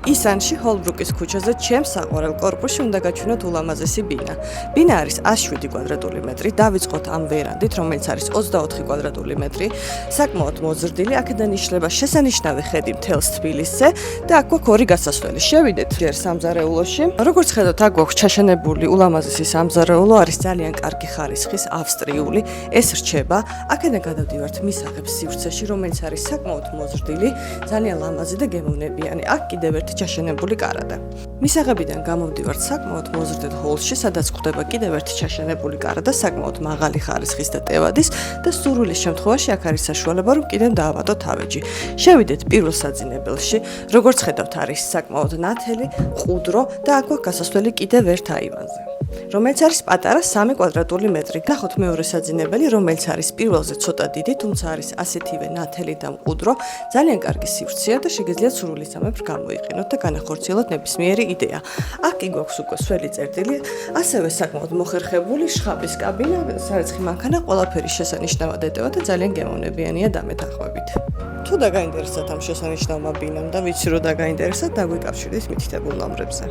ისანში ჰოლბრუკის ქუჩაზე ჩემს საყვარელ კორპუსში უნდა გაჩვენოთ ულამაზესი ბინა. ბინა არის 107 კვადრატული მეტრი, დავიწყოთ ამ ვერანდით, რომელიც არის 24 კვადრატული მეტრი, საკმაოდ მოზრდილი, აქედან იშლება შესანიშნავი ხედი მთელს თბილისზე და აქ გვაქვს ორი გასასვლელი. შევიდეთ ჯერ სამზარეულოში. როგორც ხედავთ, აქ გვაქვს ჩაშენებული ულამაზესი სამზარეულო, არის ძალიან კარგი ხარისხის, ავსტრიული, ეს რჩება. აქედან გადავდივართ მისაღებს სივრცეში, რომელიც არის საკმაოდ მოზრდილი, ძალიან ლამაზი და გემოვნებიანი. აქ კიდევ ერთი ჩაშენებული კარადა. მისაღებიდან გამოვდივართ საკმაოდ მოზრდილ ჰოლში, სადაც გვხვდება კიდევ ერთი ჩაშენებული კარადა, საკმაოდ მაღალი ხარისხის და ტევადის და სურვილის შემთხვევაში აქ არის საშუალება, რომ კიდევ დაავადოთ ავეჯი. შევიდეთ პირველ საძინებელში. როგორც ხედავთ, არის საკმაოდ ნათელი, მყუდრო და აქ გვაქვს გასასვლელი კიდევ ერთ აივანზე, რომელიც არის პატარა 3 კვადრატული მეტრი. ნახოთ მეორე საძინებელი, რომელიც არის პირველზე ცოტა დიდი, თუმცა არის ასეთივე ნათელი და მყუდრო, ძალიან კარგი სივრცეა და შეგიძლიათ სურვილის ამებრ გამოიყენოთ და განახორციელოთ ნებისმიერი იდეა. აქ კი გვაქვს უკვე სველი წერტილი, ასევე საკმაოდ მოხერხებული შხაპის კაბინა, სარეცხი მანქანა, ყველაფერი შესანიშნავად ეტევა და ძალიან გემოვნებიანია დამეთანხმებით. თუ დაგაინტერესებთ ამ შესანიშნავმა ბინამ და ვიცი რომ დაგაინტერესებთ, დაგვიკავშირდით მითითებულ ნომრებზე.